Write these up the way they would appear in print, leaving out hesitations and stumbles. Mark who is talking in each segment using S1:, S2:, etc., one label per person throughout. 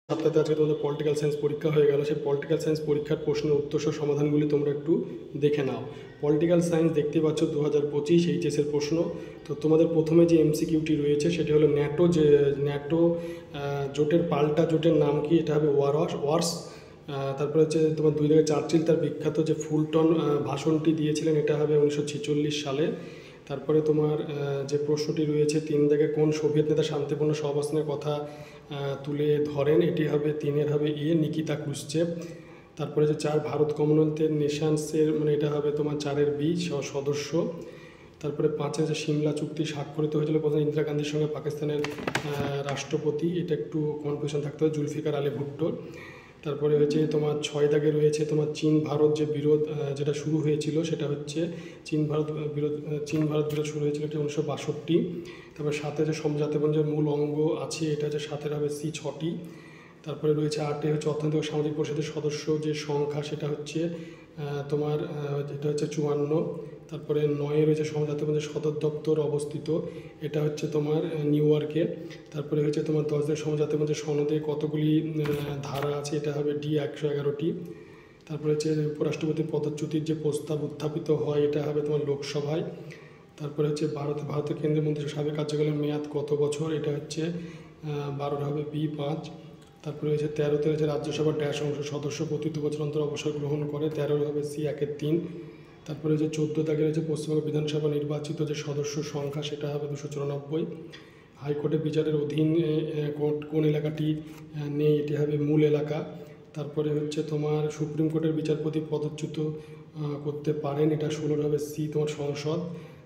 S1: সপ্তাহে আজকে তোমাদের পলিটিক্যাল সায়েন্স পরীক্ষা হয়ে গেল। সেই পলিটিক্যাল সায়েন্স পরীক্ষার প্রশ্নের উত্তরসহ সমাধানগুলি তোমরা একটু দেখে নাও। পলিটিক্যাল সায়েন্স দেখতেই পাচ্ছ 2025 এইচএসের প্রশ্ন। তো তোমাদের প্রথমে যে এমসিকিউটি রয়েছে সেটি হলো ন্যাটো জোটের পাল্টা জোটের নাম কি? এটা হবে ওয়ার্স। তারপরে হচ্ছে তোমার 2 থেকে চার্চিল তার বিখ্যাত যে ফুলটন ভাষণটি দিয়েছিলেন, এটা হবে 1946 সালে। তারপরে তোমার যে প্রশ্নটি রয়েছে 3 থেকে কোন সোভিয়েত নেতা শান্তিপূর্ণ সহাবস্থানের কথা তুলে ধরেন? এটি হবে 3-এর হবে নিকিতা ক্রুশ্চেভ। তারপরে যে 4 ভারত কমনওয়েলথের নেশনসের মানে এটা হবে তোমার 4-এর বি সদস্য। তারপরে 5-এ যে সিমলা চুক্তি স্বাক্ষরিত হয়েছিল প্রধান ইন্দিরা গান্ধীর সঙ্গে পাকিস্তানের রাষ্ট্রপতি, এটা একটু কনফিউশন থাকতে হবে, জুলফিকার আলী ভুট্টোর। তারপরে হচ্ছে তোমার 6 দাগে রয়েছে তোমার চীন ভারত যে বিরোধ যেটা শুরু হয়েছিল, সেটা হচ্ছে চীন ভারত বিরোধ শুরু হয়েছিল এটা 1962। তারপরে 7-এ যে সমঝোতাবন্ধের মূল অঙ্গ আছে, এটা হচ্ছে 7-এর হবে সি 6টি। তারপরে রয়েছে 8-এ হচ্ছে অর্থনৈতিক ও সামাজিক পরিষদের সদস্য যে সংখ্যা, সেটা হচ্ছে তোমার এটা হচ্ছে 54। তারপরে 9-এ রয়েছে সমঝোতাবন্ধের সদর দপ্তর অবস্থিত, এটা হচ্ছে তোমার নিউ ইয়র্কে। তারপরে হচ্ছে তোমার 10-এর সমঝোতাবন্ধের সনদে কতগুলি ধারা আছে? এটা হবে ডি 111টি। তারপরে হচ্ছে উপরাষ্ট্রপতির পদচ্যুতির যে প্রস্তাব উত্থাপিত হয়, এটা হবে তোমার লোকসভায়। তারপরে হচ্ছে ভারতের কেন্দ্রীয় মন্ত্রীর সাবেক কার্যকালের মেয়াদ কত বছর? এটা হচ্ছে 12 হবে বি 5। তারপরে হচ্ছে 13-তে হচ্ছে রাজ্যসভার ড্যাশ অংশ সদস্য প্রতি 2 বছর অন্তর অবসর গ্রহণ করে, 13 হবে সি 1-এর 3। তারপরে হচ্ছে 14 দাগে রয়েছে পশ্চিমবঙ্গ বিধানসভা নির্বাচিত যে সদস্য সংখ্যা, সেটা হবে 294। হাইকোর্টের বিচারের অধীন কোন এলাকাটি নেই? এটি হবে মূল এলাকা। তারপরে হচ্ছে তোমার সুপ্রিম কোর্টের বিচারপতি পদচ্যুত করতে পারেন, এটা 16 হবে সি তোমার সংসদ।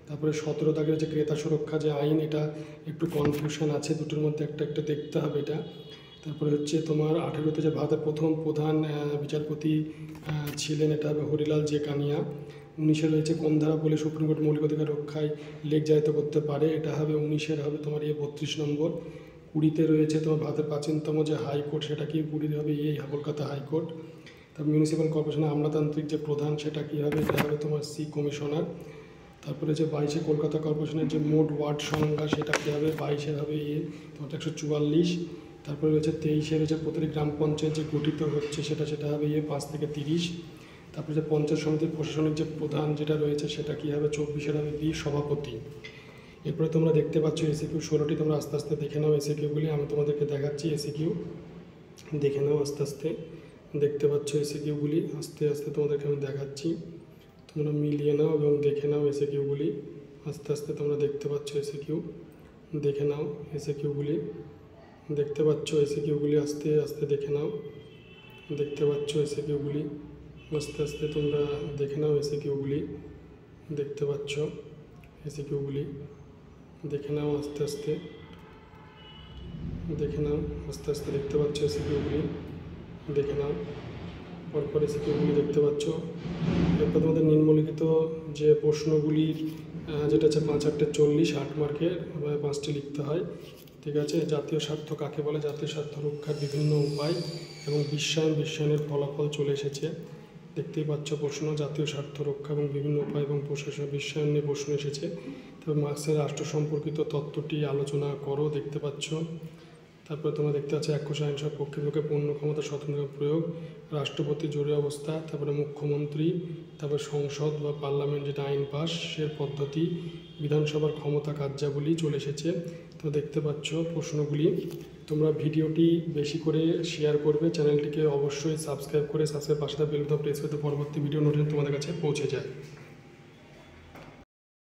S1: তারপরে 17 দাগে হচ্ছে ক্রেতা সুরক্ষা যে আইন, এটা একটু কনফিউশন আছে, দুটোর মধ্যে একটা দেখতে হবে এটা। তারপরে হচ্ছে তোমার 18-তে যে ভারতের প্রথম প্রধান বিচারপতি ছিলেন, এটা হবে হরিলাল জে কানিয়া। 19-এ রয়েছে কোন ধারা বলে সুপ্রিম কোর্ট মৌলিক অধিকার রক্ষায় লেখ জারিত করতে পারে? এটা হবে 19-এর হবে তোমার 32 নম্বর। 20-তে রয়েছে তোমার ভারতের প্রাচীনতম যে হাইকোর্ট, সেটা কি? 20-তে হবে কলকাতা হাইকোর্ট। তারপর মিউনিসিপ্যাল কর্পোরেশনের আমলাতান্ত্রিক যে প্রধান, সেটা কি হবে? এটা হবে তোমার সি কমিশনার। তারপরে যে 22-এ কলকাতা কর্পোরেশনের যে মোট ওয়ার্ড সংখ্যা, সেটা কী হবে? 22-এর হবে তোমার 144। তারপরে রয়েছে 23-এ রয়েছে প্রতিটি গ্রাম পঞ্চায়েত যে গঠিত হচ্ছে, সেটা হবে 5 থেকে 30। তারপরে যে পঞ্চায়েত সমিতির প্রশাসনিক যে প্রধান যেটা রয়েছে, সেটা কী হবে? 24-এর হবে বি সভাপতি। এরপরে তোমরা দেখতে পাচ্ছ এসিকিউ 16টি, তোমরা আস্তে আস্তে দেখে নাও এসিকিউগুলি, আমি তোমাদেরকে দেখাচ্ছি। এসিকিউ দেখে নাও আস্তে আস্তে, দেখতে পাচ্ছ এসিকিউগুলি আস্তে আস্তে তোমাদেরকে আমি দেখাচ্ছি, তোমরা মিলিয়ে নাও এবং দেখে নাও এসিকিউগুলি আস্তে আস্তে। তোমরা দেখতে পাচ্ছ এসিকিউ, দেখে নাও এসিকিউগুলি, দেখতে পাচ্ছ এসিকিউগুলি আস্তে আস্তে দেখে নাও, দেখতে পাচ্ছ এসিকিউগুলি আস্তে আস্তে, তোমরা দেখে নাও এসিকিউগুলি, দেখতে পাচ্ছ এসিকিউগুলি, দেখে নাও আস্তে আস্তে, দেখে নাও আস্তে আস্তে, দেখতে পাচ্ছ এসিকিউগুলি, দেখে নাও পরপর এসিকিউগুলি দেখতে পাচ্ছ। এরপর তোমাদের নিম্নলিখিত যে প্রশ্নগুলির যেটা হচ্ছে 5-8 40 8 মার্কের 5টি লিখতে হয়, ঠিক আছে? জাতীয় স্বার্থ কাকে বলে? জাতীয় স্বার্থ রক্ষার বিভিন্ন উপায় এবং বিশ্বায়নের ফলাফল চলে এসেছে, দেখতেই পাচ্ছ প্রশ্ন। জাতীয় স্বার্থ রক্ষা এবং বিভিন্ন উপায় এবং বিশ্বায়ন নিয়ে প্রশ্ন এসেছে। তবে মার্ক্সের রাষ্ট্র সম্পর্কিত তত্ত্বটি আলোচনা করো, দেখতে পাচ্ছ। তারপরে তোমরা দেখতে পাচ্ছ এককোষী আইনসভার পক্ষে পূর্ণ ক্ষমতা স্বতন্ত্র প্রয়োগ, রাষ্ট্রপতি জরুরি অবস্থা, তারপরে মুখ্যমন্ত্রী, তারপরে সংসদ বা পার্লামেন্ট যেটা আইন পাশের পদ্ধতি, বিধানসভার ক্ষমতা কার্যাবলী চলে এসেছে। তো দেখতে পাচ্ছ প্রশ্নগুলি। তোমরা ভিডিওটি বেশি করে শেয়ার করবে, চ্যানেলটিকে অবশ্যই সাবস্ক্রাইব পাশে বেল বাটন প্রেস করতে পরবর্তী ভিডিও নোটিফিকেশন তোমাদের কাছে পৌঁছে যায়।